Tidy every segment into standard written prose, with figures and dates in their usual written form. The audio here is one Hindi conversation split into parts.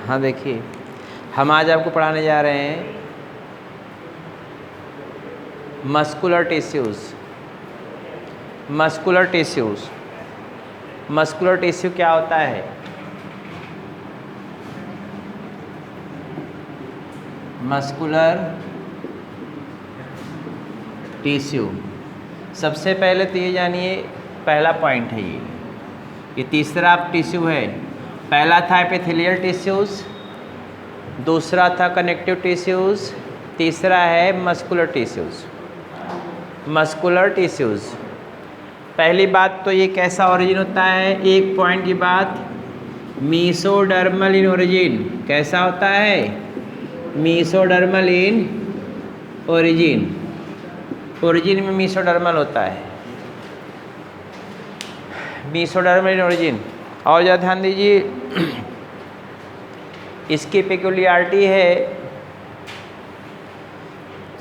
हाँ देखिए, हम आज आपको पढ़ाने जा रहे हैं muscular tissues. Muscular tissues, muscular tissue क्या होता है? मस्कुलर टिश्यू, सबसे पहले तो ये जानिए, पहला पॉइंट है ये तीसरा टिश्यू है। पहला था एपिथेलियल टिश्यूज़, दूसरा था कनेक्टिव टिश्यूज़, तीसरा है मस्कुलर टिश्यूज़। मस्कुलर टिश्यूज़, पहली बात तो ये कैसा ओरिजिन होता है, एक पॉइंट की बात, मीसोडर्मल इन ओरिजिन। कैसा होता है? मीसोडर्मल इन ओरिजिन, ओरिजिन में मीसोडर्मल होता है, मीसोडर्मल इन ओरिजिन। और ज़रा ध्यान दीजिए, इसकी पेक्युलियरिटी है,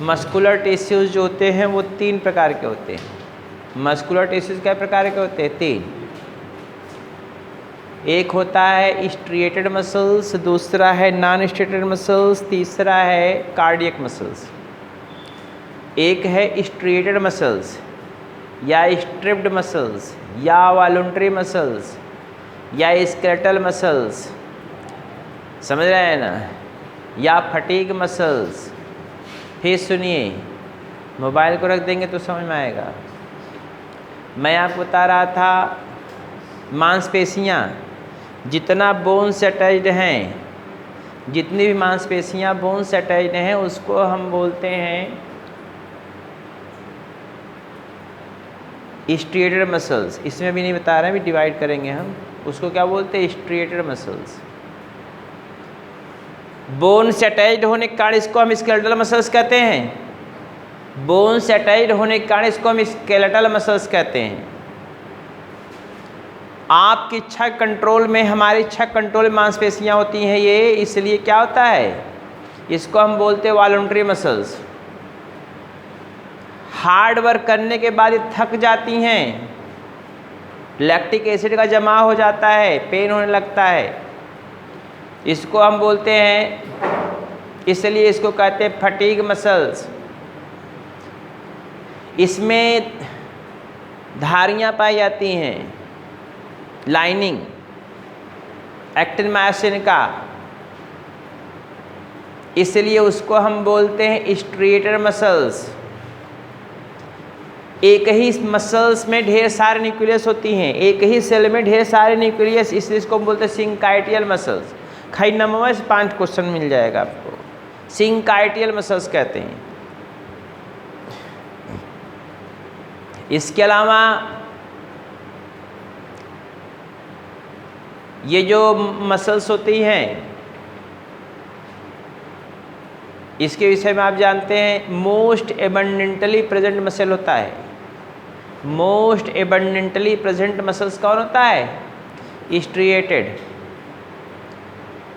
मस्कुलर टिश्यूज़ जो होते हैं वो 3 प्रकार के होते हैं। मस्कुलर टिश्यूज़ क्या प्रकार के होते हैं? 3। एक होता है स्ट्रिएटेड मसल्स, दूसरा है नॉन स्ट्रिएटेड मसल्स, तीसरा है कार्डियक मसल्स। एक है स्ट्रिएटेड मसल्स या स्ट्रिप्ड मसल्स या वॉलंटरी मसल्स या स्केलेटल मसल्स, समझ रहे हैं ना, या फटीग मसल्स। फिर सुनिए, मोबाइल को रख देंगे तो समझ में आएगा। मैं आपको बता रहा था, मांसपेशियाँ जितना बोन से अटैच्ड हैं, जितनी भी मांसपेशियाँ बोन से अटैच्ड हैं उसको हम बोलते हैं स्ट्रिएटेड मसल्स। इसमें भी नहीं बता रहे हैं, भी डिवाइड करेंगे हम, उसको क्या बोलते हैं? Striated muscles. बोन से अटैच्ड होने के कारण इसको हम स्केलेटल मसल्स कहते हैं। बोन से अटैच्ड होने के कारण इसको हम स्केलेटल मसल्स कहते हैं। आपकी इच्छा कंट्रोल में, हमारी इच्छा कंट्रोल में मांसपेशियाँ होती हैं ये, इसलिए क्या होता है, इसको हम बोलते हैं वॉलंटरी मसल्स। हार्ड वर्क करने के बाद ये थक जाती हैं, लैक्टिक एसिड का जमा हो जाता है, पेन होने लगता है, इसको हम बोलते हैं, इसलिए इसको कहते हैं फटीग मसल्स। इसमें धारियाँ पाई जाती हैं, लाइनिंग एक्टिन मायोसिन का, इसलिए उसको हम बोलते हैं स्ट्रिएटेड मसल्स। एक ही मसल्स में ढेर सारे न्यूक्लियस होती हैं, एक ही सेल में ढेर सारे न्यूक्लियस, इसलिए इसको हम बोलते हैं सिंकाइटियल मसल्स। खाई नंबर से 5 क्वेश्चन मिल जाएगा आपको। सिंकाइटियल मसल्स कहते हैं। इसके अलावा ये जो मसल्स होती हैं, इसके विषय में आप जानते हैं, मोस्ट एबंडेंटली प्रेजेंट मसल होता है। मोस्ट एबंडेंटली प्रेजेंट मसल्स कौन होता है? स्ट्रिएटेड।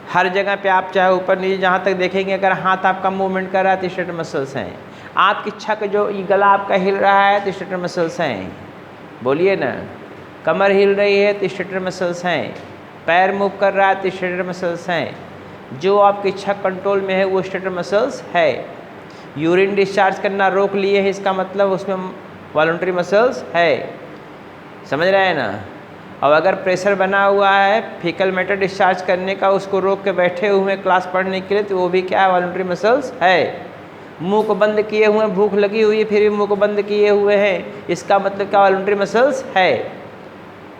हर जगह पे आप चाहे ऊपर नीचे जहाँ तक देखेंगे, अगर हाथ आपका मूवमेंट कर रहा है तो स्ट्रेटेड मसल्स हैं। आपकी इच्छा का जो गला आपका हिल रहा है तो स्ट्रेटेड मसल्स हैं, बोलिए ना। कमर हिल रही है तो स्ट्रेटेड मसल्स हैं, पैर मूव कर रहा है तो स्ट्रेटेड मसल्स हैं। जो आपकी इच्छा कंट्रोल में है वो स्ट्रेटेड मसल्स है। यूरिन डिस्चार्ज करना रोक लिए है, इसका मतलब उसमें वॉलंटरी मसल्स है, समझ रहे हैं ना। और अगर प्रेशर बना हुआ है फीकल मैटर डिस्चार्ज करने का, उसको रोक के बैठे हुए क्लास पढ़ने के लिए, तो वो भी क्या है? वॉलंटरी मसल्स है। मुंह को बंद किए हुए, भूख लगी हुई है फिर भी मुंह को बंद किए हुए हैं, इसका मतलब क्या? वॉलंटरी मसल्स है।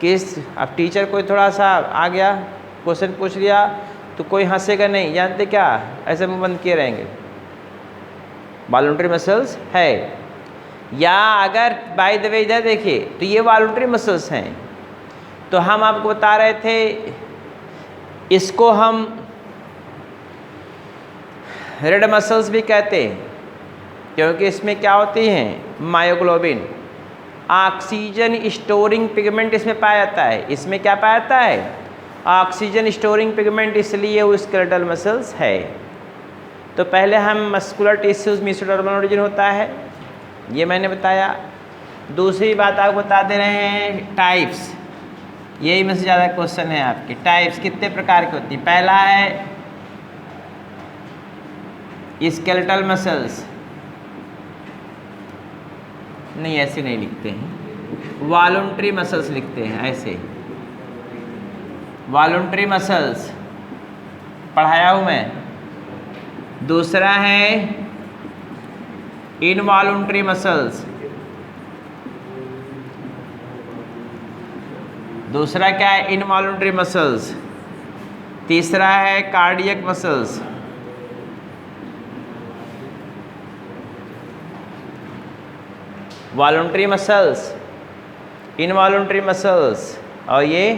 किस अब टीचर कोई थोड़ा सा आ गया, क्वेश्चन पूछ लिया तो कोई हंसेगा नहीं, जानते क्या? ऐसे मुंह बंद किए रहेंगे, वॉलंटरी मसल्स है। या अगर बाय द वे इधर देखिए तो ये वॉलंटरी मसल्स हैं। तो हम आपको बता रहे थे, इसको हम रेड मसल्स भी कहते हैं, क्योंकि इसमें क्या होती हैं? मायोग्लोबिन, ऑक्सीजन स्टोरिंग पिगमेंट इसमें पाया जाता है। इसमें क्या पाया जाता है? ऑक्सीजन स्टोरिंग पिगमेंट, इसलिए वो स्केलेटल मसल्स है। तो पहले हम मस्कुलर टिश्यूज मीसोडर्मल ओरिजिन होता है, ये मैंने बताया। दूसरी बात आपको बता दे रहे हैं टाइप्स, यही में से ज़्यादा क्वेश्चन है आपके। टाइप्स कितने प्रकार की होती हैं? पहला है स्केलेटल मसल्स, नहीं ऐसे नहीं लिखते हैं, वॉलंटरी मसल्स लिखते हैं ऐसे, वॉलंटरी मसल्स पढ़ाया हूँ मैं। दूसरा है इनवॉलंटरी मसल्स, दूसरा क्या है इनवॉलंटरी मसल्स। तीसरा है cardiac muscles. Voluntary muscles, involuntary muscles और ये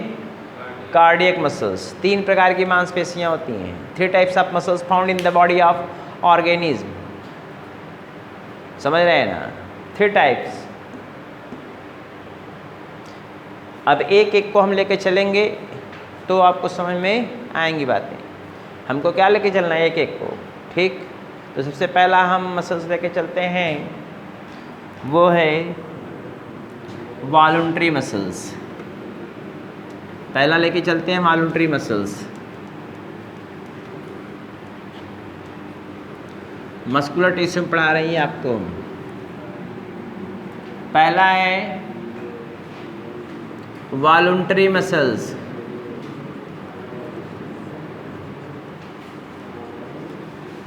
कार्डियक मसल्स। 3 प्रकार की मांसपेशियां होती हैं। 3 types of muscles found in the body of organism. समझ रहे हैं ना? 3 टाइप्स। अब एक एक को हम लेके चलेंगे तो आपको समझ में आएंगी बातें। हमको क्या लेके चलना है एक एक को, ठीक? तो सबसे पहला हम मसल्स लेके चलते हैं, वो है वॉलंटरी मसल्स। पहला लेके चलते हैं वॉलंटरी मसल्स। मस्कुलर टिश्यू पढ़ा रही है आपको। पहला है वॉलंटरी मसल्स।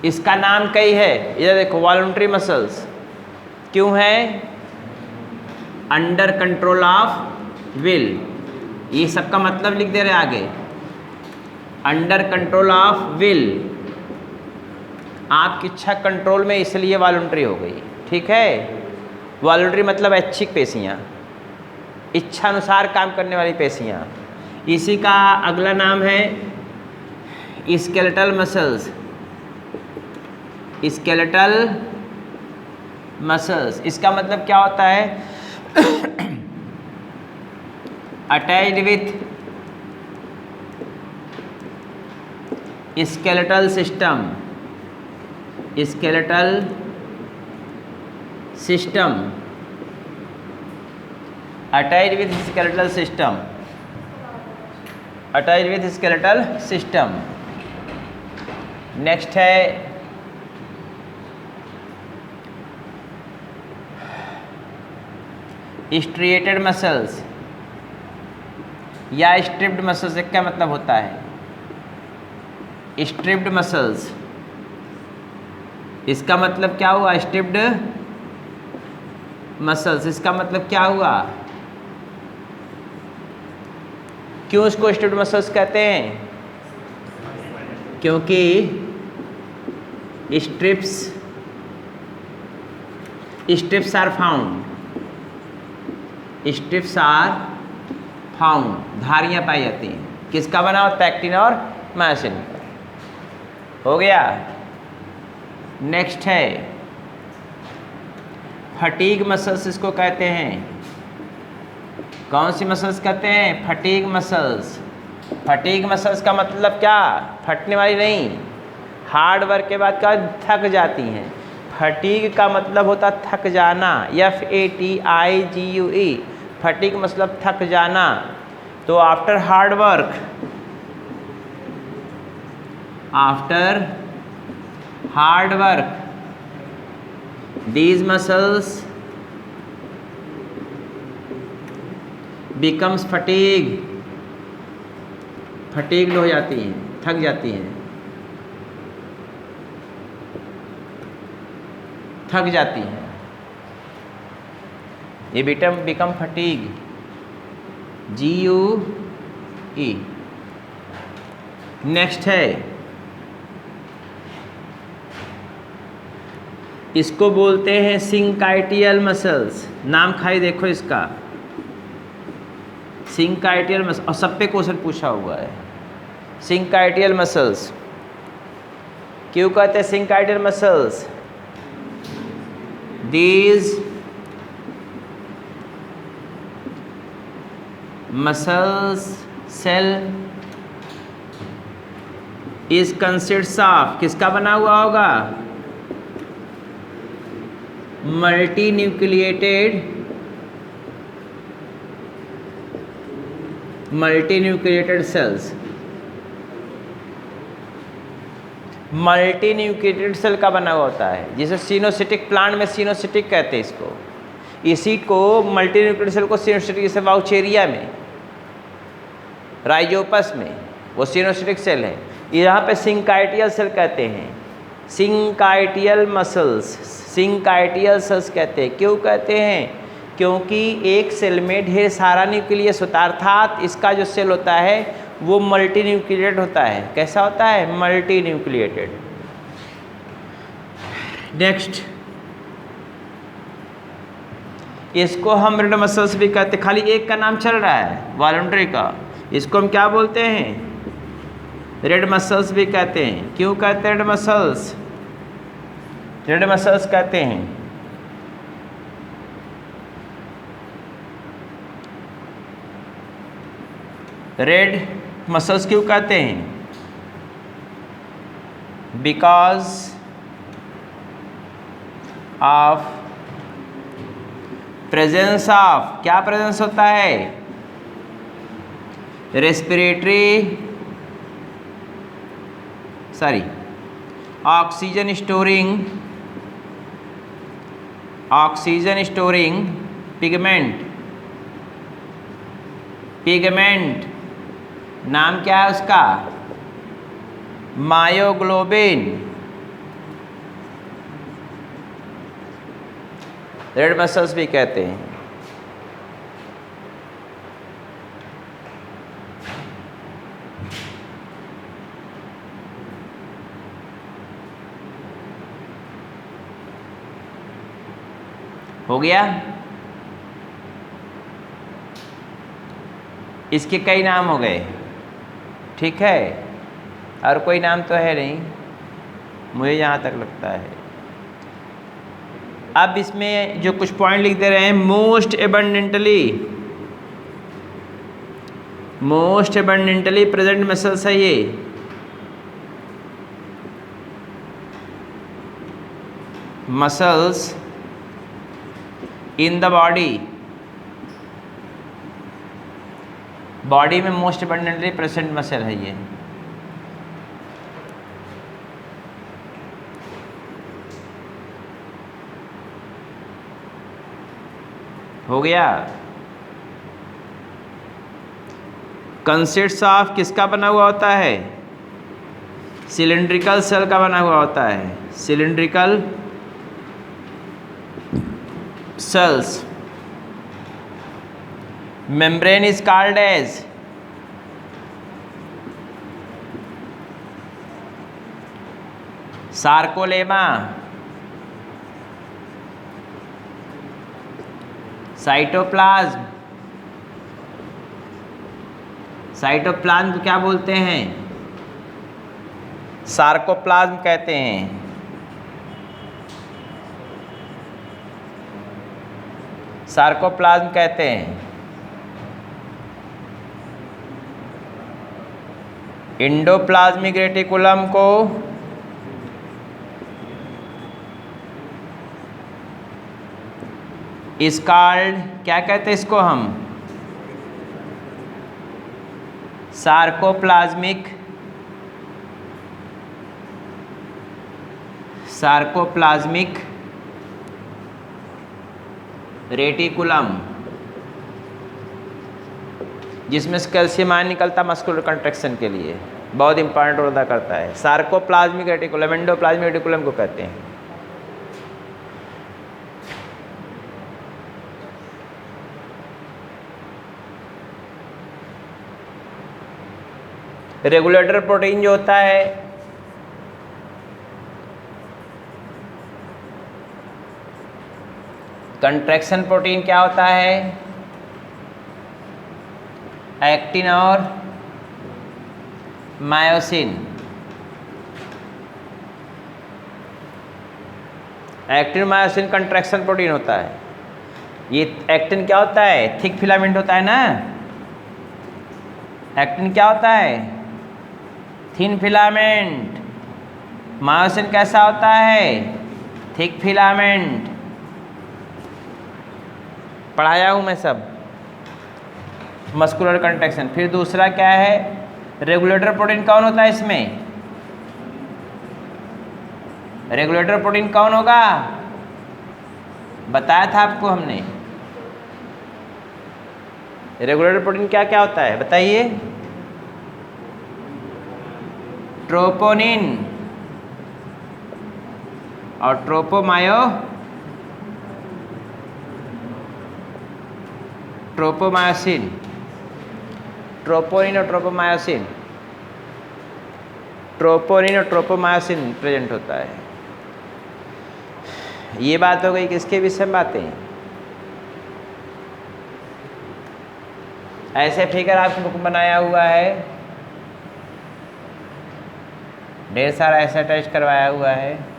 इसका नाम कई है, इधर देखो वॉलंटरी मसल्स क्यों है? अंडर कंट्रोल ऑफ विल, ये सबका मतलब लिख दे रहे आगे। अंडर कंट्रोल ऑफ विल, आपकी इच्छा कंट्रोल में, इसलिए वॉलंटरी हो गई, ठीक है? वॉलंटरी मतलब ऐच्छिक पेशियाँ, इच्छा अनुसार काम करने वाली पेशियाँ। इसी का अगला नाम है स्केलेटल मसल्स। स्केलेटल मसल्स, इसका मतलब क्या होता है? Attached with skeletal system. Skeletal system, attached with skeletal system, attached with skeletal system. Next है स्ट्रिएटेड मसल्स या स्ट्रिप्ड मसल्स। क्या मतलब होता है स्ट्रिप्ड मसल्स? इसका मतलब क्या हुआ? स्ट्रिप्ड मसल्स, इसका मतलब क्या हुआ? क्यों इसको स्ट्रिप्ड मसल्स कहते हैं? क्योंकि strips are found, strips are found, धारियां पाई जाती हैं। किसका बना हो? पैक्टिन और मायोसिन का। हो गया। नेक्स्ट है फटीग मसल्स, इसको कहते हैं। कौन सी मसल्स कहते हैं? Fatigue muscles. फटीग मसल्स का मतलब क्या? फटने वाली नहीं, हार्ड वर्क के बाद क्या थक जाती हैं। फटीग का मतलब होता थक जाना, FATIGUE। फटीग मतलब थक जाना। तो after hard work, after hard work, these muscles becomes fatigue, fatigued हो जाती हैं, थक जाती हैं, थक जाती हैं। ये बिकम फटीग, GUE। नेक्स्ट है, इसको बोलते हैं सिंकाइटियल मसल्स। नाम खाई देखो इसका, सिंकाइटियल मसल, और सब पे क्वेश्चन पूछा हुआ है। सिंकाइटियल मसल्स क्यों कहते हैं syncytial muscles? These muscles cell is consists of, किसका बना हुआ होगा? Multinucleated cells. Multinucleated cell का बना हुआ होता है, जिसे सिनोसिटिक, प्लांट में सिनोसिटिक कहते हैं इसको। इसी को मल्टी न्यूक्लिएटेड सेल को सिनोसिटिक, जैसे वाउचेरिया में, राइजोपस में वो सिनोसिटिक सेल है। यहाँ पे सिंकाइटियल सेल कहते हैं, सिंकाइटियल मसल्स, सिंकाइटियल सेल्स कहते हैं। क्यों कहते हैं? क्योंकि एक सेल में ढेर सारा न्यूक्लियस होता है, अर्थात इसका जो सेल होता है वो मल्टी न्यूक्लिएटेड होता है। कैसा होता है? Multi nucleated. नेक्स्ट, इसको हम रेड मसल्स भी कहते हैं। खाली एक का नाम चल रहा है वॉलंटरी का, इसको हम क्या बोलते हैं? रेड मसल्स भी कहते हैं। क्यों कहते हैं रेड मसल्स? रेड मसल्स कहते हैं रेड मसल्स क्यों कहते हैं? बिकॉज ऑफ प्रेजेंस ऑफ, क्या प्रेजेंस होता है? Respiratory, sorry, oxygen storing pigment, नाम क्या है उसका? मायोग्लोबिन। रेड मसल्स भी कहते हैं। हो गया? इसके कई नाम हो गए, ठीक है, और कोई नाम तो है नहीं मुझे जहाँ तक लगता है। अब इसमें जो कुछ पॉइंट लिख दे रहे हैं, मोस्ट एबंडेंटली प्रेजेंट मसल्स है ये। मसल्स इन द बॉडी में मोस्ट एबंडेंटली प्रेजेंट मसल है ये। हो गया? कंसिस्ट्स ऑफ किसका बना हुआ होता है? सिलिंड्रिकल सेल का बना हुआ होता है, cylindrical cells. Membrane is called as sarcolemma, cytoplasm. Cytoplasm क्या बोलते हैं? सार्कोप्लाज्म कहते हैं। सार्कोप्लाज्म कहते हैं। इंडोप्लाज्मिक रेटिकुलम को इस कॉल्ड, क्या कहते हैं इसको हम? सार्कोप्लाज्मिक रेटिकुलम, जिसमें से कैल्शियम आयन निकलता मस्कुलर कंट्रैक्शन के लिए, बहुत इंपॉर्टेंट रोल अदा करता है। सार्कोप्लाज्मिक रेटिकुलम, एंडोप्लाज्मिक रेटिकुलम को कहते हैं। रेगुलेटर प्रोटीन जो होता है, कंट्रैक्शन प्रोटीन क्या होता है? एक्टिन और myosin. Actin myosin contraction protein होता है। ये एक्टिन क्या होता है? थिक फिलामेंट होता है ना। एक्टिन क्या होता है? Thin filament. मायोसिन कैसा होता है? Thick filament. पढ़ाया हूँ मैं सब। Muscular contraction. फिर दूसरा क्या है? रेगुलेटर प्रोटीन कौन होता है इसमें? रेगुलेटर प्रोटीन कौन होगा? बताया था आपको हमने। रेगुलेटर प्रोटीन क्या क्या होता है बताइए? ट्रोपोनिन और ट्रोपोमायोसिन। ट्रोपोनिन और ट्रोपोमायोसिन प्रेजेंट होता है। ये बात हो गई किसके विषय में बातें? ऐसे फिगर आपकी बुक में बनाया हुआ है, ढेर सारा ऐसा टेस्ट करवाया हुआ है।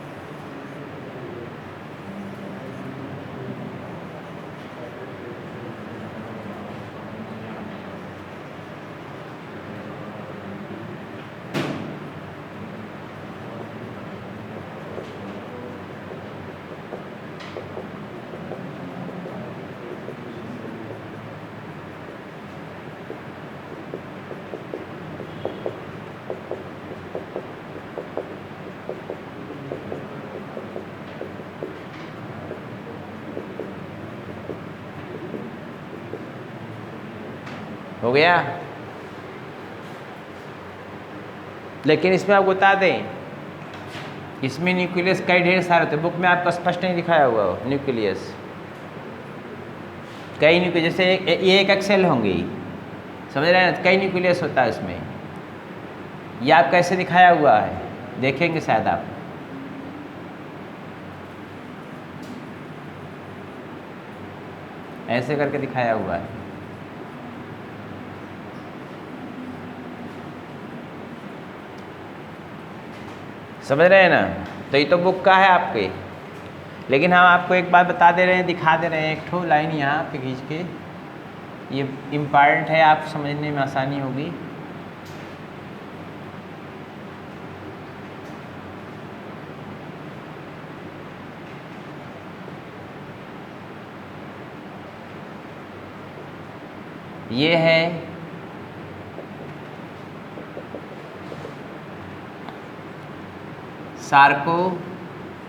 हो गया? लेकिन इसमें आप बता दें, इसमें न्यूक्लियस कई ढेर सारे होते हैं। बुक में आपको स्पष्ट नहीं दिखाया हुआ हो न्यूक्लियस। कई न्यूक्लियस, जैसे ये एक एक्सेल होंगी, समझ रहे हैं? कई न्यूक्लियस होता है इसमें। ये आप कैसे दिखाया हुआ है देखेंगे शायद आप। ऐसे करके दिखाया हुआ है। समझ रहे हैं ना? तो ये तो बुक का है आपके, लेकिन हम आपको एक बात बता दे रहे हैं, दिखा दे रहे हैं। एक ठो लाइन यहाँ पे खींच के, ये इम्पॉर्टेंट है, आप समझने में आसानी होगी। ये है सार्कोलेमा,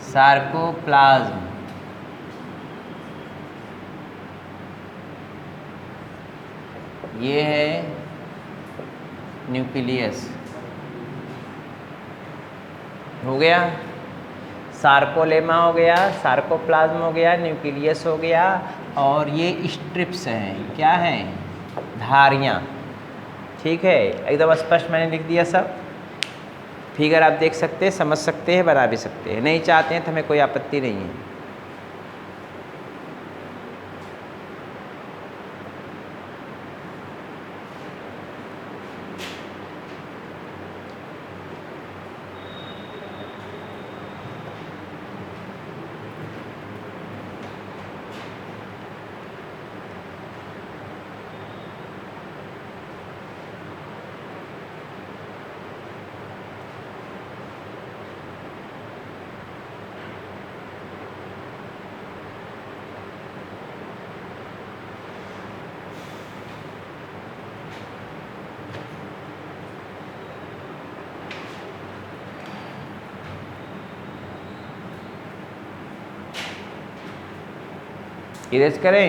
सार्कोप्लाज्म, ये है न्यूक्लियस। हो गया? सार्कोलेमा हो गया, सार्कोप्लाज्म हो गया, न्यूक्लियस हो गया, और ये स्ट्रिप्स हैं। क्या हैं? धारियाँ। ठीक है, एकदम स्पष्ट मैंने लिख दिया सब। फिगर आप देख सकते हैं, समझ सकते हैं, बना भी सकते हैं। नहीं चाहते हैं तो हमें कोई आपत्ति नहीं है। इरेज करें?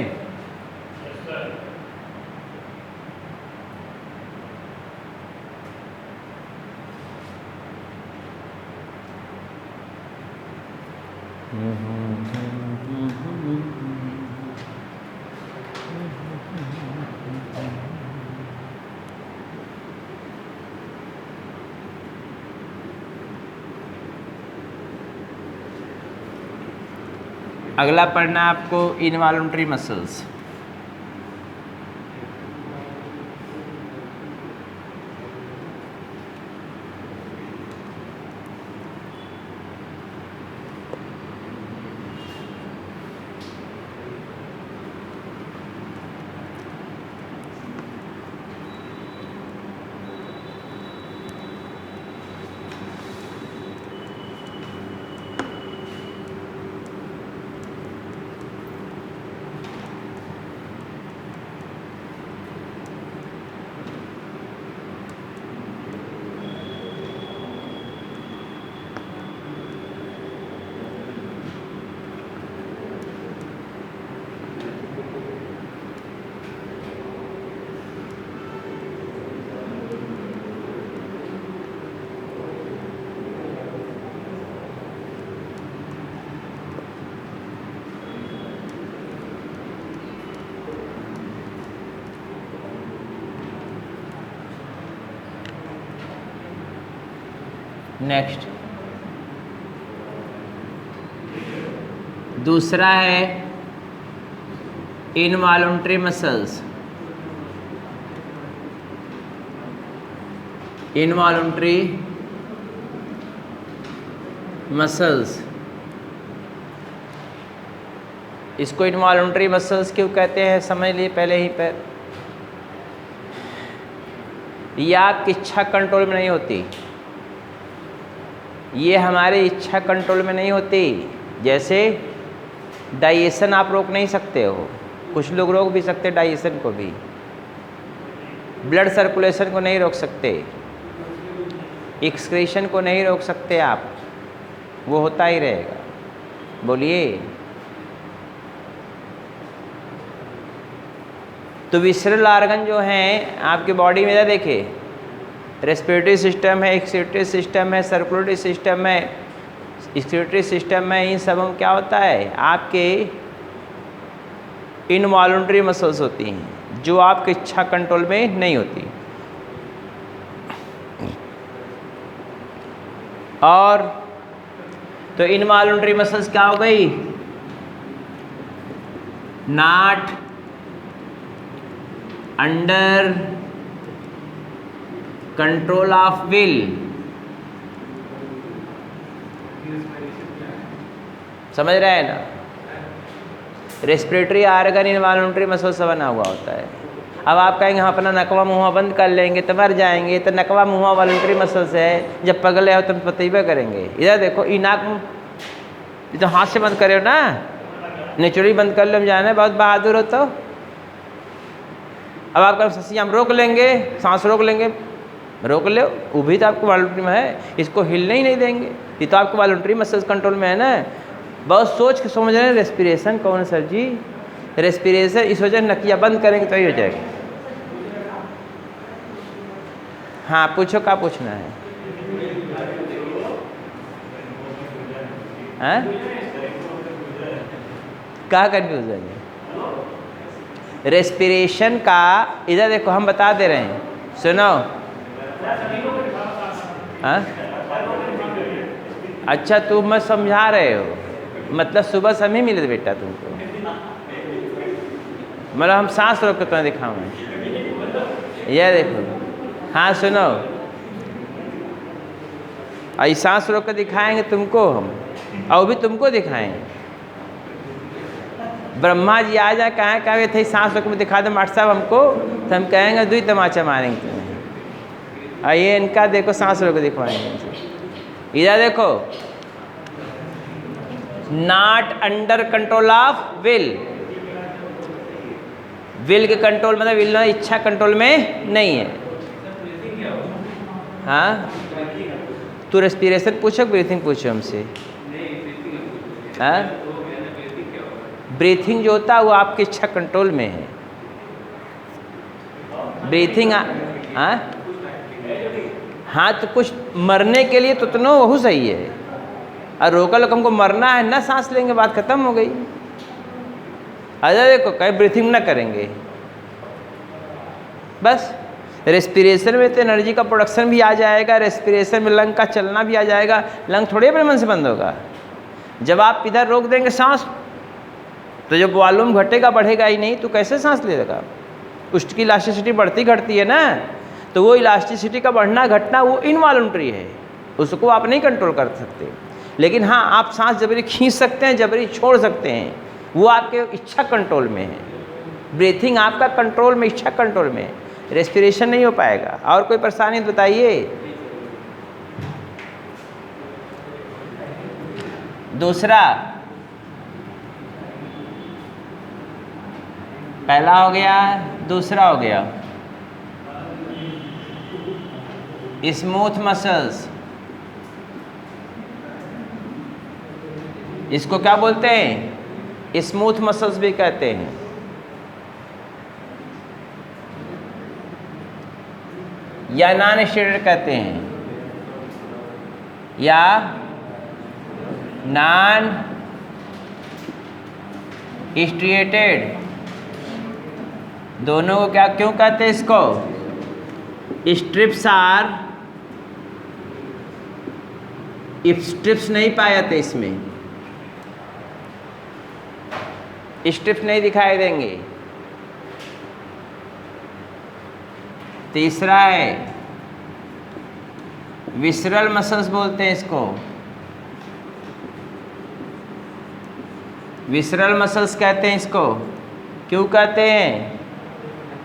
अगला पढ़ना आपको इनवॉल्यूंटरी मसल्स। नेक्स्ट दूसरा है इनवॉलंटरी मसल्स। इनवॉलंटरी मसल्स, इसको इनवॉलंटरी मसल्स क्यों कहते हैं समझ लिए पहले ही पर। ये आपकी इच्छा कंट्रोल में नहीं होती, ये हमारी इच्छा कंट्रोल में नहीं होती। जैसे डाइजेशन आप रोक नहीं सकते हो, कुछ लोग रोक भी सकते डाइजेशन को भी, ब्लड सर्कुलेशन को नहीं रोक सकते, एक्सक्रीशन को नहीं रोक सकते आप, वो होता ही रहेगा। बोलिए। तो विसरल ऑर्गन जो हैं आपके बॉडी में, देखिए रेस्पिरेटरी सिस्टम है, एक्सक्रीटरी सिस्टम है, सर्कुलेटरी सिस्टम है, एक्सक्रीटरी सिस्टम में इन सब में क्या होता है आपके इनवॉलंटरी मसल्स होती हैं जो आपकी इच्छा कंट्रोल में नहीं होती। और तो इनवॉलंटरी मसल्स क्या हो गई, not under control of will. समझ रहे हैं ना, रेस्पिरेटरी ऑर्गन इनवॉलंटरी मसल से बना हुआ होता है। अब आप कहेंगे हम अपना नकवा मुँह बंद कर लेंगे तो मर जाएंगे, तो नकवा मुँह वॉलंटरी मसल से है, जब पगले हो तुम पतईबे करेंगे। इधर देखो, ई नाक मुँह तो हाथ से बंद करे हो ना, नेचुरली बंद कर लो, जाने बहुत बहादुर हो। तो अब आपका ससी हम रोक लेंगे, सांस रोक लेंगे, रोक लो, वो भी तो आपको वॉलंटरी में है, इसको हिलने ही नहीं देंगे, ये तो आपको वॉलंटरी मसल्स कंट्रोल में है ना। बहुत सोच के समझ रहे हैं। रेस्पिरेशन कौन है सर जी, रेस्पिरेशन इस वजह नकिया बंद करेंगे तो ही हो जाएगा। हाँ पूछो, क्या पूछना है? हाँ क्या कन्फ्यूजन है? रेस्पिरेशन का इधर देखो, हम बता दे रहे हैं, सुनो। हाँ अच्छा, तुम मैं समझा रहे हो, मतलब सुबह समय मिले बेटा तुमको, मतलब हम सांस रोक के तुम्हें दिखाऊंगे। यह देखो, हाँ सुनो, आई सांस रोक के दिखाएंगे तुमको हम, और भी तुमको दिखाएंगे। ब्रह्मा जी आ जाए, कहाँ कहाँ थे, सांस रोक में दिखा दो मास्टर साहब हमको, तो हम कहेंगे दुई तमाचा मारेंगे तुम्हें। और ये इनका देखो, सांस रोक के दिखवाएंगे। इधर देखो, not under control of will. Will के कंट्रोल मतलब विल ना, इच्छा कंट्रोल में नहीं है। हाँ तो रेस्पिरेशन पूछो, ब्रीथिंग पूछो हमसे। हाँ ब्रीथिंग जो होता है वो आपकी इच्छा कंट्रोल में है। ब्रीथिंग हाँ तो कुछ मरने के लिए तो इतना वो सही है, और रोका लोग हमको मरना है ना, सांस लेंगे, बात खत्म हो गई। अरे देखो कहीं ब्रीथिंग ना करेंगे, बस रेस्पिरेशन में तो एनर्जी का प्रोडक्शन भी आ जाएगा, रेस्पिरेशन में लंग का चलना भी आ जाएगा। लंग थोड़े अपने मन से बंद होगा। जब आप इधर रोक देंगे सांस, तो जब वॉल्यूम घटेगा बढ़ेगा ही नहीं, तो कैसे सांस लेगा? उसकी इलास्टिसिटी बढ़ती घटती है ना, तो वो इलास्टिसिटी का बढ़ना घटना वो इनवॉलंटरी है, उसको आप नहीं कंट्रोल कर सकते। लेकिन हाँ आप सांस जबरी खींच सकते हैं, जबरी छोड़ सकते हैं, वो आपके इच्छा कंट्रोल में है। ब्रीथिंग आपका कंट्रोल में, इच्छा कंट्रोल में, रेस्पिरेशन नहीं हो पाएगा। और कोई परेशानी बताइए? दूसरा, पहला हो गया, दूसरा हो गया स्मूथ मसल्स। इसको क्या बोलते हैं? स्मूथ मसल्स भी कहते हैं। या नॉन स्टेरॉयड कहते हैं, या नॉन स्ट्रिएटेड, दोनों को क्या क्यों कहते हैं इसको? स्ट्रिप्स आर स्ट्रिप्स नहीं पाए जाते इसमें, स्ट्रिप्स नहीं दिखाई देंगे। तीसरा है विसरल मसल्स बोलते हैं इसको। विसरल मसल्स कहते हैं इसको। क्यों कहते हैं?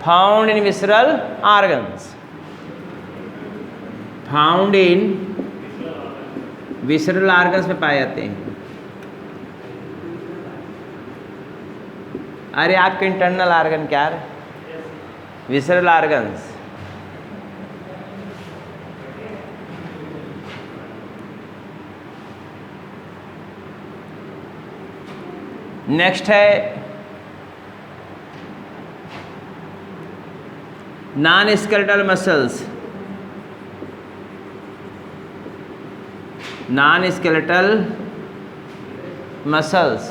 Found in visceral organs, found in visceral organs में पाए जाते हैं। अरे आपके इंटरनल ऑर्गन क्या है? Visceral organs. नेक्स्ट है non skeletal muscles. Non skeletal muscles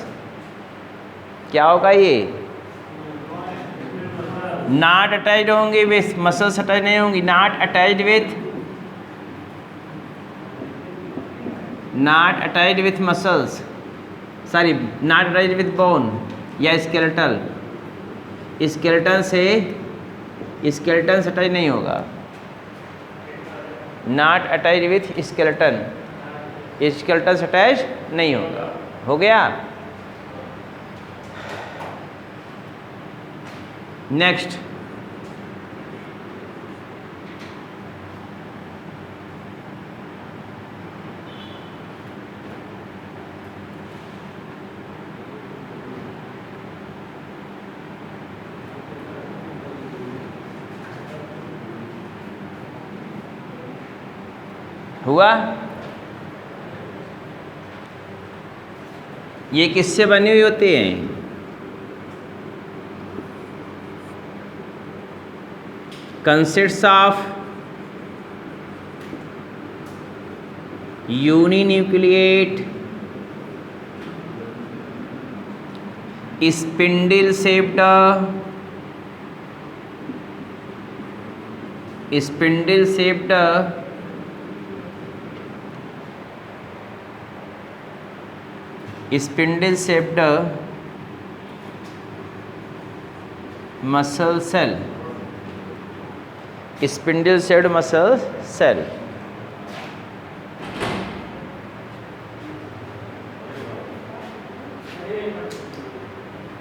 क्या होगा? ये नॉट अटैच्ड होंगे विथ मसल्स, अटैच नहीं होंगी। Not attached with muscles, sorry not attached with bone या स्केलेटल। स्केलेटन से अटैच नहीं होगा। Not attached with skeleton, skeleton से अटैच नहीं होगा। हो गया। नेक्स्ट हुआ। ये किससे बनी हुई होती हैं? Consists of uninucleate spindle shaped muscle cell, spindle shaped muscle cell.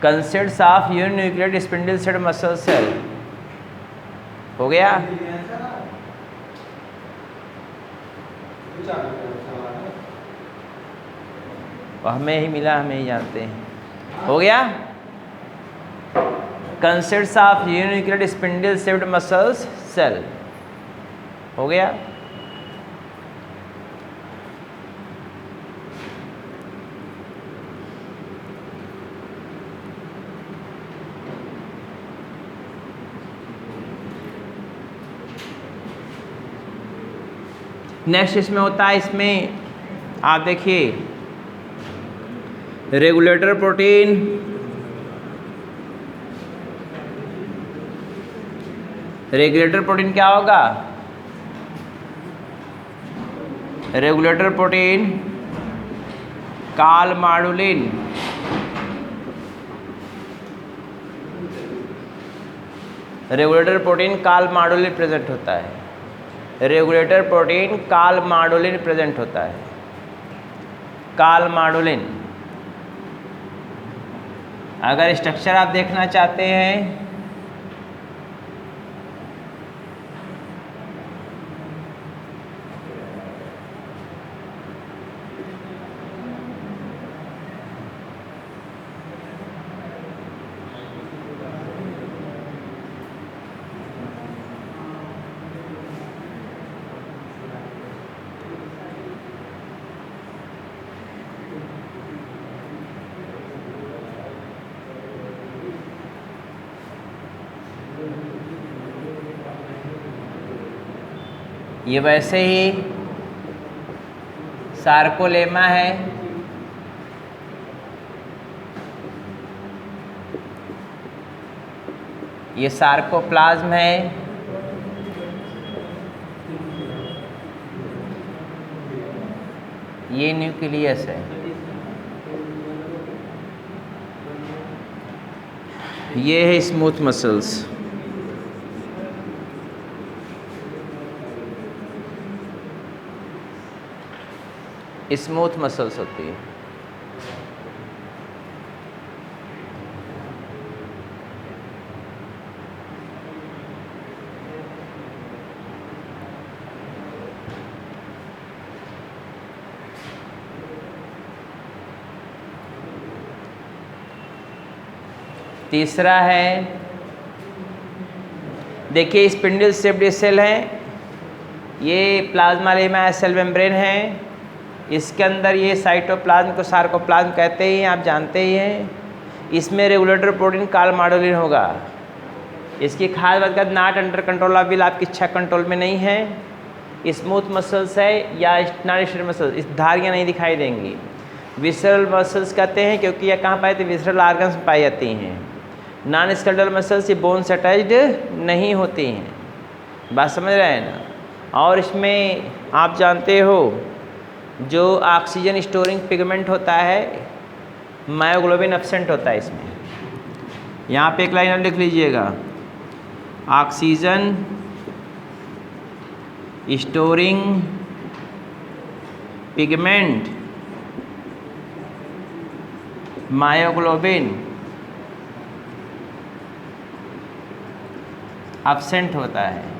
Consists of uninucleate spindle shaped muscle cell. हो गया। हमें ही मिला, हमें ही जानते हैं। हो गया। Consists of uninucleate spindle shaped muscles cell. हो गया। नेक्स्ट इसमें होता है, इसमें आप देखिए रेगुलेटर प्रोटीन, रेगुलेटर प्रोटीन क्या होगा? Regulator protein calmodulin, regulator protein calmodulin present होता है। रेगुलेटर प्रोटीन कालमाडुलिन प्रेजेंट होता है। कालमाडुलिन। अगर स्ट्रक्चर आप देखना चाहते हैं ये वैसे ही सार्कोलेमा है, ये सार्कोप्लाज्म है, ये न्यूक्लियस है, ये है स्मूथ मसल्स। स्मूथ मसल्स होती है। तीसरा है, देखिए स्पिंडल शेप्ड सेल है, ये प्लाज्मा लेमा सेल मेम्ब्रेन है, इसके अंदर ये साइटोप्लाज्म को सार्कोप्लाज्म कहते हैं, आप जानते ही हैं। इसमें रेगुलेटर प्रोटीन कालमाडोलिन होगा। इसकी खास बात का not under control of will, आपकी इच्छा कंट्रोल में नहीं है। स्मूथ मसल्स है या नॉन मसल्स, इस धारियाँ नहीं दिखाई देंगी। विसरल मसल्स कहते हैं क्योंकि यह कहाँ पाए थे, विसरल आर्गन्स में पाई जाती हैं। नॉन स्केलेटल मसल्स ये बोन से अटैच्ड नहीं होती हैं, बात समझ रहे हैं ना। और इसमें आप जानते हो जो ऑक्सीजन स्टोरिंग पिगमेंट होता है, मायोग्लोबिन एब्सेंट होता है इसमें। यहाँ पे एक लाइन और लिख लीजिएगा, oxygen storing pigment myoglobin absent होता है।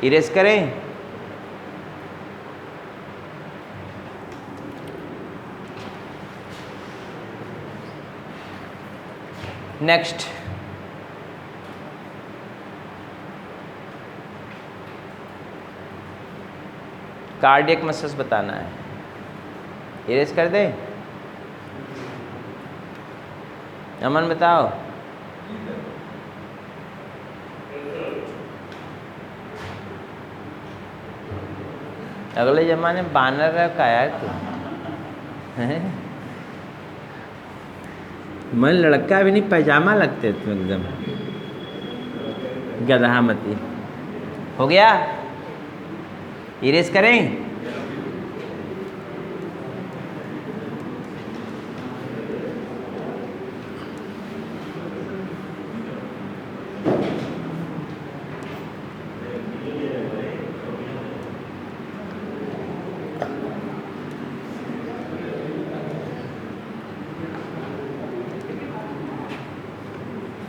इरेज करें। नेक्स्ट, कार्डियक मसल्स बताना है। इरेज कर दें। अमन बताओ। अगले जमाने में बानर का यार तू हैं? मैं लड़का भी नहीं, पैजामा लगते तुम एकदम गदहामती। हो गया, इरेज करें।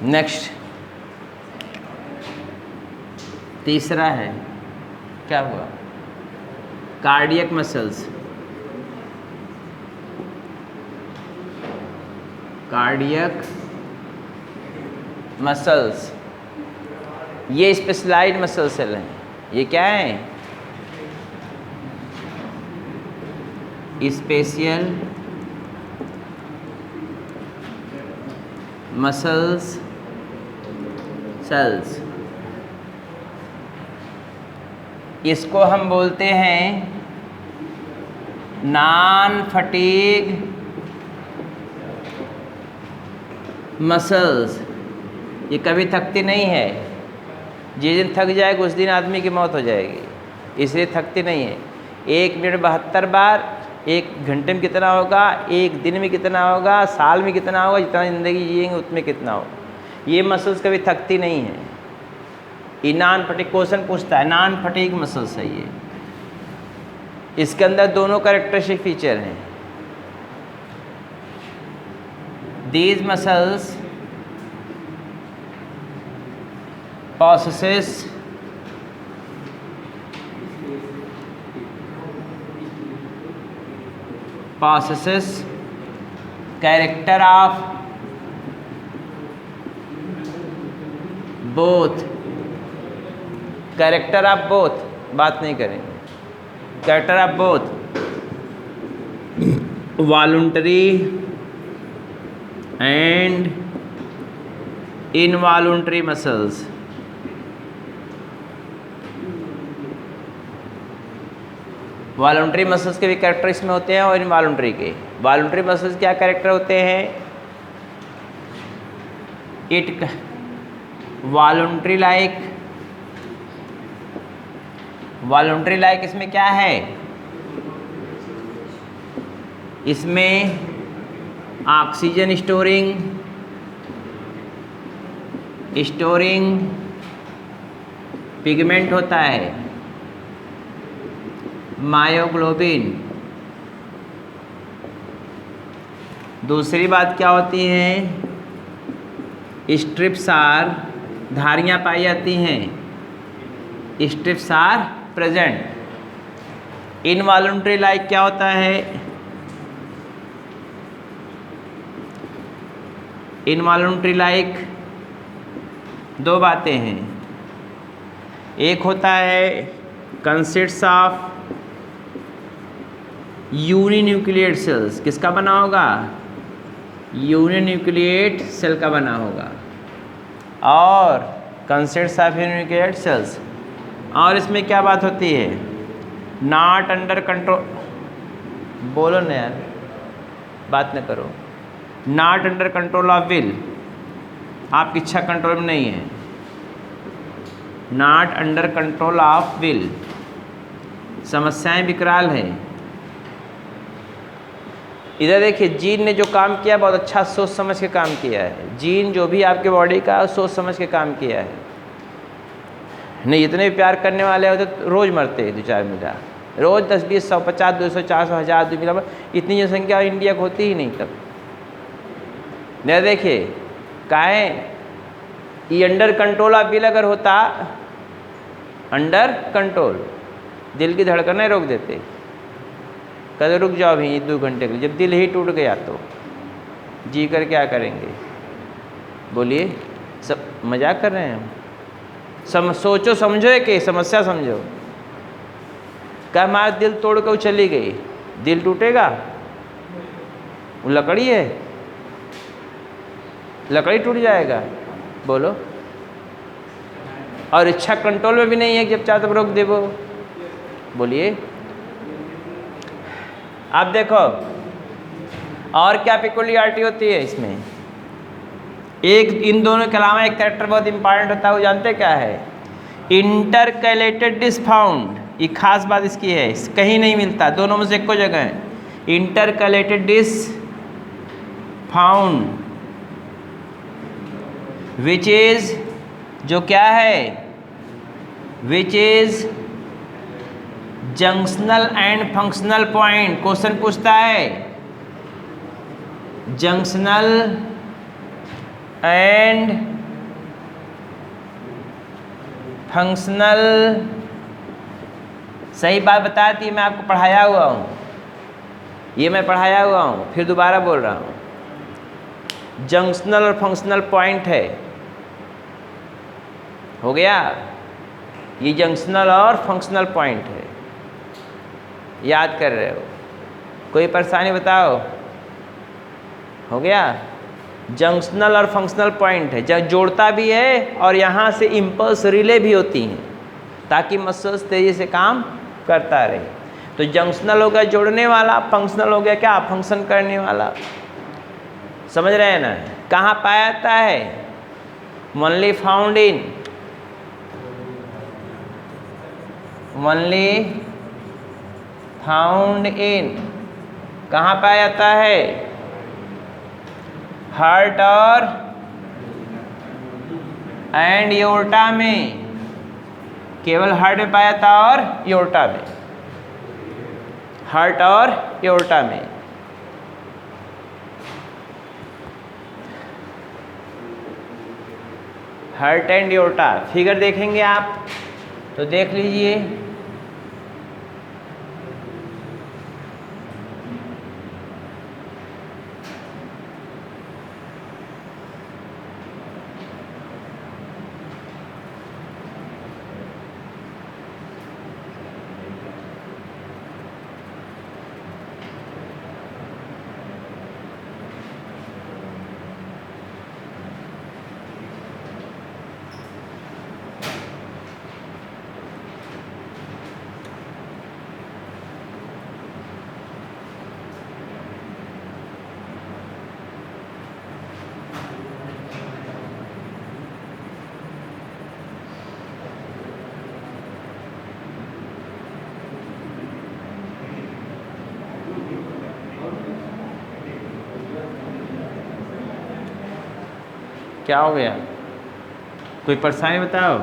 नेक्स्ट, तीसरा है, क्या हुआ, कार्डियक मसल्स। कार्डियक मसल्स ये स्पेशलाइज्ड मसल सेल हैं। ये क्या है, स्पेशल मसल्स सेल्स। इसको हम बोलते हैं नॉन फटीग मसल्स। ये कभी थकती नहीं है, जिस दिन थक जाएगा उस दिन आदमी की मौत हो जाएगी, इसलिए थकती नहीं है। 1 मिनट 72 बार, 1 घंटे में कितना होगा, 1 दिन में कितना होगा, साल में कितना होगा, जितना ज़िंदगी जिएंगे उतने कितना होगा। ये मसल्स कभी थकती नहीं है। ये नॉन फटीग, क्वेश्चन पूछता है नॉन फटीग मसल्स है ये। इसके अंदर दोनों कैरेक्टरिस्टिक फीचर हैं। These muscles possesses character of both, character of both, बात नहीं करेंगे, character of both voluntary and involuntary muscles. Voluntary muscles के भी कैरेक्टर इसमें होते हैं और इनवॉलंटरी के। वॉलंटरी मसल्स क्या कैरेक्टर होते हैं, it voluntary like, voluntary like इसमें क्या है, इसमें ऑक्सीजन स्टोरिंग पिगमेंट होता है, मायोग्लोबिन। दूसरी बात क्या होती है, स्ट्रिप्स आर, धारियाँ पाई जाती हैं, strips are present. Involuntary like क्या होता है, इनवॉलंटरी लाइक दो बातें हैं, एक होता है कंसिस्ट्स ऑफ यूनिन्यूक्लिएट सेल्स, किसका बना होगा, यूनिन्यूक्लिएट सेल का बना होगा, और कंसिस्ट्स ऑफ यूनिन्यूक्लिएट सेल्स। और इसमें क्या बात होती है, नॉट अंडर कंट्रोल, बोलो ना यार, बात न करो, not under control of will, आपकी इच्छा कंट्रोल में नहीं है, not under control of will, समस्याएं विकराल हैं। इधर देखिए, जीन ने जो काम किया बहुत अच्छा सोच समझ के काम किया है, जीन जो भी आपके बॉडी का सोच समझ के काम किया है, नहीं इतने भी प्यार करने वाले होते तो रोज़ मरते 2-4 मिला, रोज़ 10, 20, 100, 50, 200, 400, 1000 2 मिला, इतनी जनसंख्या इंडिया को होती ही नहीं तब। नहीं देखिए काहे, ये अंडर कंट्रोल ऑफ विल अगर होता, अंडर कंट्रोल, दिल की धड़कनें रोक देते, कहते रुक जाओ भी 2 घंटे के लिए, जब दिल ही टूट गया तो जी कर क्या करेंगे, बोलिए, सब मजाक कर रहे हैं हम, सोचो समझो कि समस्या समझो। क्या हमारा दिल तोड़ कर चली गई, दिल टूटेगा, वो लकड़ी है, लकड़ी टूट जाएगा, बोलो। और इच्छा कंट्रोल में भी नहीं है कि जब चाहे तब रोक दे, वो बोलिए। आप देखो और क्या पिकुलियरिटी होती है इसमें, एक इन दोनों के अलावा एक कैरेक्टर बहुत इंपॉर्टेंट होता है, वो जानते क्या है, इंटरकैलेटेड डिस्क फाउंड। ये खास बात इसकी है, कहीं नहीं मिलता, दोनों में से एक को जगह है, intercalated disc found, which is, जो क्या है, which is junctional and functional point. Question पूछता है जंक्शनल एंड फंक्शनल, सही बात बताती है, मैं आपको पढ़ाया हुआ हूँ, ये मैं पढ़ाया हुआ हूँ, फिर दोबारा बोल रहा हूँ, जंक्शनल और फंक्शनल पॉइंट है, हो गया, ये जंक्शनल और फंक्शनल पॉइंट है, याद कर रहे हो, कोई परेशानी बताओ, हो गया, जंक्शनल और फंक्शनल पॉइंट है, जब जोड़ता भी है और यहाँ से इम्पल्स रिले भी होती हैं ताकि मसल्स तेज़ी से काम करता रहे। तो जंक्शनल हो गया जोड़ने वाला, फंक्शनल हो गया क्या, फंक्शन करने वाला, समझ रहे हैं ना। कहाँ पाया जाता है, only found in, only found in, कहाँ पाया जाता है, हार्ट और एंड योर्टा में, केवल हार्ट में पाया जाता और योर्टा में, हार्ट और योर्टा में। हार्ट एंड योर्टा, फिगर देखेंगे आप तो देख लीजिए, क्या हो गया? कोई परेशानी बताओ।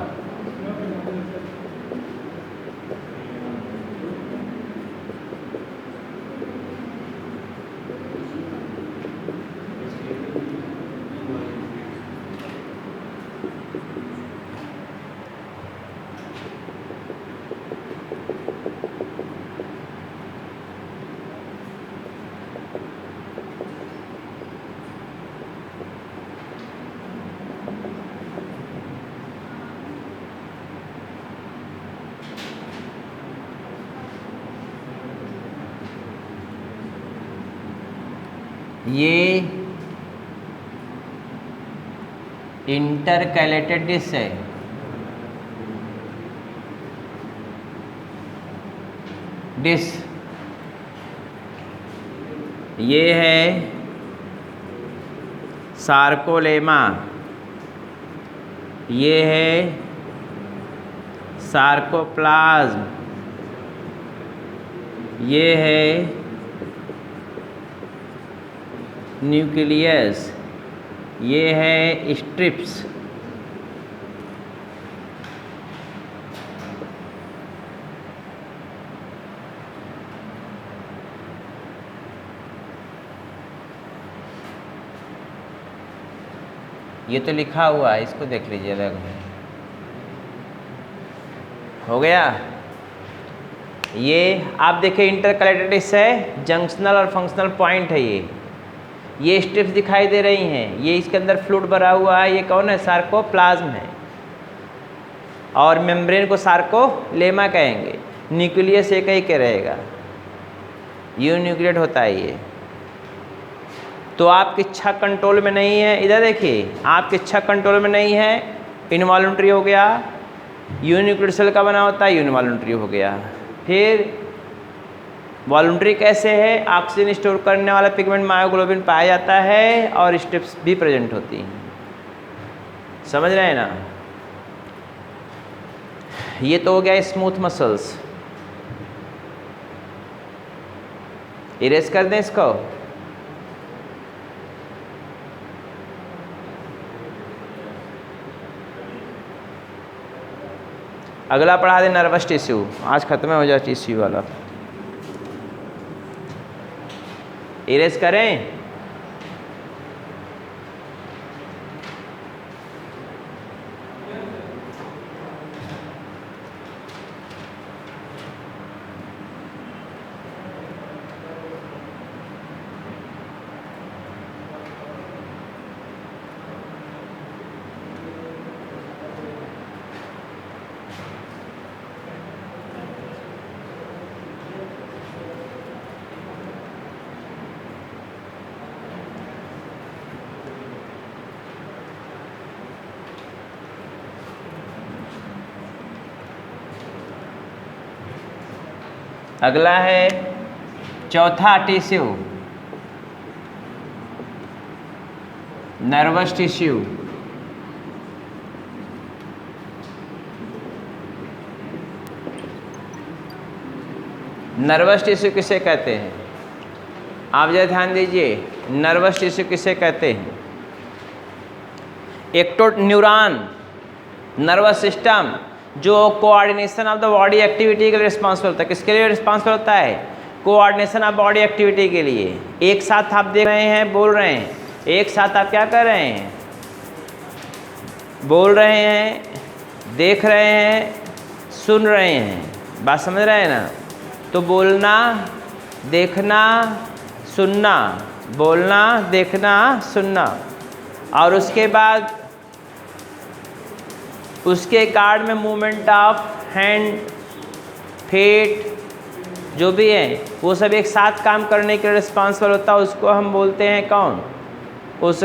ये इंटरकैलेटेड डिस्क है। डिस्क ये है सार्कोलेमा, ये है सार्कोप्लाज्म, ये है न्यूक्लियस, ये है स्ट्रिप्स। ये तो लिखा हुआ है, इसको देख लीजिए अलग में। हो गया। ये आप देखिए इंटरकलेटेड है, जंक्शनल और फंक्शनल पॉइंट है। ये स्ट्रिप्स दिखाई दे रही हैं, ये इसके अंदर फ्लूइड भरा हुआ है। ये कौन है? सार्कोप्लाज्म है। और मेम्ब्रेन को सार्कोलेमा कहेंगे। न्यूक्लियस एक ही के रहेगा, यून्यूक्लिएट होता है ये। तो आपकी इच्छा कंट्रोल में नहीं है। इधर देखिए, आपकी इच्छा कंट्रोल में नहीं है, इनवॉल्यूंट्री हो गया। यून्यूक्लिएट सेल का बना होता है, इनवॉल्यूंट्री हो गया। फिर वॉलंटरी कैसे है? ऑक्सीजन स्टोर करने वाला पिगमेंट मायोग्लोबिन पाया जाता है और स्ट्रिप्स भी प्रेजेंट होती हैं। समझ रहे हैं ना? ये तो हो गया स्मूथ मसल्स। इरेज कर दें इसको। अगला पढ़ा दें नर्वस टिश्यू। आज खत्म हो जाए टिश्यू वाला। इरेज करें। अगला है चौथा tissue, nervous tissue. Nervous tissue किसे कहते हैं? आप जरा ध्यान दीजिए, नर्वस टिश्यू किसे कहते हैं? एक तो न्यूरॉन, नर्वस सिस्टम, जो coordination of the body activity के लिए रिस्पॉन्सिबल होता है। किसके लिए रिस्पॉन्सिबल होता है? कोऑर्डिनेशन ऑफ बॉडी एक्टिविटी के लिए। एक साथ आप देख रहे हैं, बोल रहे हैं, एक साथ आप क्या कर रहे हैं? बोल रहे हैं, देख रहे हैं, सुन रहे हैं। बात समझ रहे हैं ना? तो बोलना, देखना, सुनना, बोलना, देखना, सुनना, और उसके बाद उसके कार्ड में मूवमेंट ऑफ हैंड, फीट, जो भी है वो सब एक साथ काम करने के लिए रिस्पॉन्सिबल होता है। उसको हम बोलते हैं कौन? उस